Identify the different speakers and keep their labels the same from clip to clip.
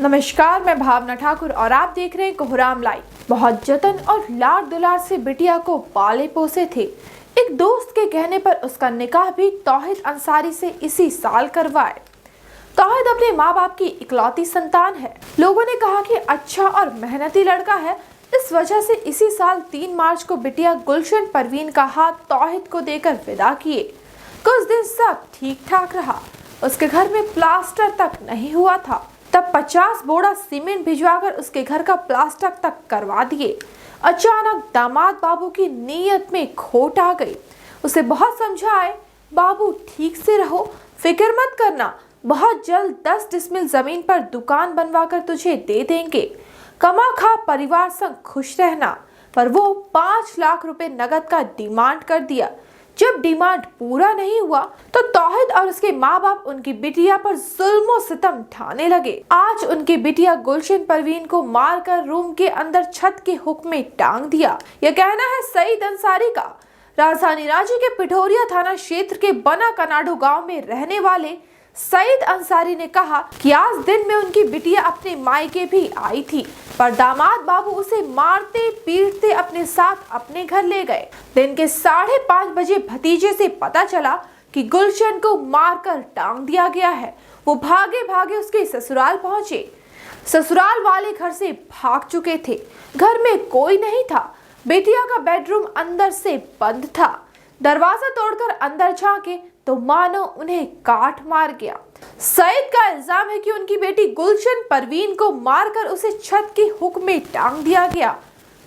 Speaker 1: नमस्कार, मैं भावना ठाकुर और आप देख रहे हैं कोहराम लाइव। बहुत जतन और लाड दुलार से बिटिया को पाले पोसे थे। एक दोस्त के कहने पर उसका निकाह भी तौहीद अंसारी से इसी साल करवाए। तौहीद अपने माँ बाप की इकलौती संतान है। लोगों ने कहा कि अच्छा और मेहनती लड़का है, इस वजह से इसी साल 3 मार्च को बिटिया गुलशन परवीन का हाथ तौहीद को देकर विदा किए। कुछ दिन सब ठीक ठाक रहा। उसके घर में प्लास्टर तक नहीं हुआ था, तब 50 बोरा सीमेंट भिजवाकर उसके घर का प्लास्टर तक करवा दिए। अचानक दामाद बाबू की नीयत में खोट आ गई। उसे बहुत समझाए, बाबू ठीक से रहो, फिक्र मत करना, बहुत जल्द 10 डिसमिल जमीन पर दुकान बनवाकर तुझे दे देंगे, कमा खा परिवार संग खुश रहना। पर वो 5 लाख रुपए नगद का डिमांड कर दिया। जब डिमांड पूरा नहीं हुआ तो तौहीद और उसके माँ बाप उनकी बिटिया पर जुल्म सितम ढाने लगे। आज उनकी बिटिया गुलशन परवीन को मारकर रूम के अंदर छत के हुक में टांग दिया। यह कहना है सईद अंसारी का। राजधानी रांची के पिठोरिया थाना क्षेत्र के बना कनाडू गांव में रहने वाले सईद अंसारी ने कहा कि आज दिन में उनकी बिटिया अपने मायके भी आई थी, पर दामाद बाबू उसे मारते पीटते अपने साथ अपने घर ले गए। दिन के 5:30 बजे भतीजे से पता चला कि गुलशन को मारकर टांग दिया गया है। वो भागे भागे उसके ससुराल पहुंचे। ससुराल वाले घर से भाग चुके थे। घर में कोई नहीं था। बेटिया का बेडरूम अंदर से बंद था। दरवाजा तोड़कर अंदर झांके तो मानो उन्हें काट मार गया। सईद का इल्जाम है कि उनकी बेटी गुलशन परवीन को मारकर उसे छत के हुक में टांग दिया गया।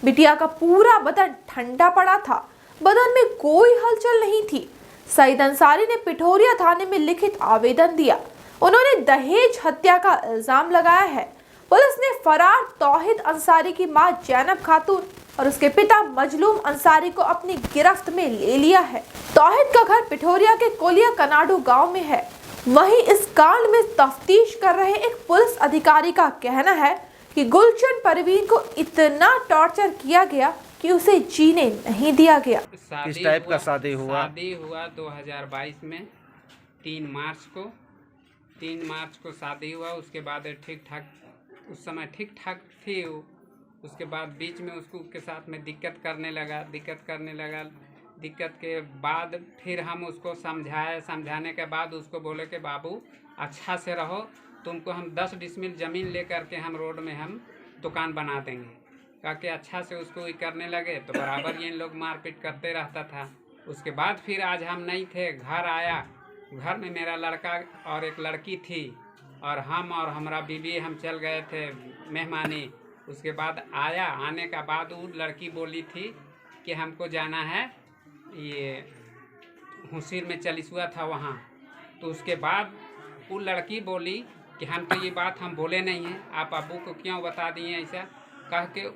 Speaker 1: बिटिया का पूरा बदन ठंडा पड़ा था, बदन में कोई हलचल नहीं थी। सईद अंसारी ने पिठोरिया थाने में लिखित आवेदन दिया। उन्होंने दहेज हत्या का इल्जाम लगाया है। पुलिस ने फरार तौहीद अंसारी की मां जैनब खातून और उसके पिता मजलूम अंसारी को अपनी गिरफ्त में ले लिया है। तौहीद का घर पिठोरिया के कोलिया कनाडू गांव में है। वहीं इस कांड में तफ्तीश कर रहे एक पुलिस अधिकारी का कहना है कि गुलशन परवीन को इतना टॉर्चर किया गया कि उसे जीने नहीं दिया गया।
Speaker 2: किस टाइप का शादी हुआ?
Speaker 3: शादी हुआ 2022 में 3 मार्च को शादी हुआ। उसके बाद ठीक ठाक, उस समय ठीक ठाक थी। उसके बाद बीच में उसको के साथ में दिक्कत करने लगा। दिक्कत के बाद फिर हम उसको समझाने के बाद उसको बोले कि बाबू अच्छा से रहो, तुमको हम 10 डिसमिल ज़मीन लेकर के हम रोड में हम दुकान बना देंगे। कहा कि अच्छा से उसको करने लगे तो बराबर ये लोग मारपीट करते रहता था। उसके बाद फिर आज हम नहीं थे, घर आया। घर में मेरा लड़का और एक लड़की थी और हम और हमारा बीवी हम चल गए थे मेहमानी। उसके बाद आने का बाद वो लड़की बोली थी कि हमको जाना है, ये हुसीर में चलिसुआ था वहाँ। तो उसके बाद वो लड़की बोली कि हम तो ये बात हम बोले नहीं हैं, आप अब्बू को क्यों बता दिए ऐसा। कह के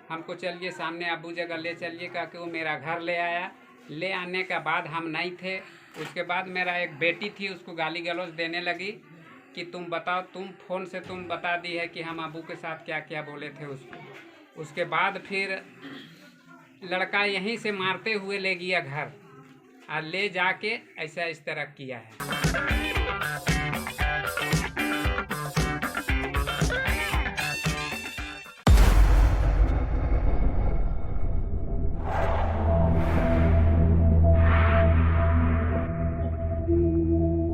Speaker 3: हमको चलिए सामने अब्बू जगह ले चलिए, कह के वो मेरा घर ले आया। ले आने का बाद हम नहीं थे। उसके बाद मेरा एक बेटी थी, उसको गाली गलौज देने लगी कि तुम बताओ, तुम फ़ोन से तुम बता दी है कि हम अब्बू के साथ क्या क्या बोले थे उसको। उसके बाद फिर लड़का यहीं से मारते हुए ले गया घर और ले जाके ऐसा इस तरह किया है।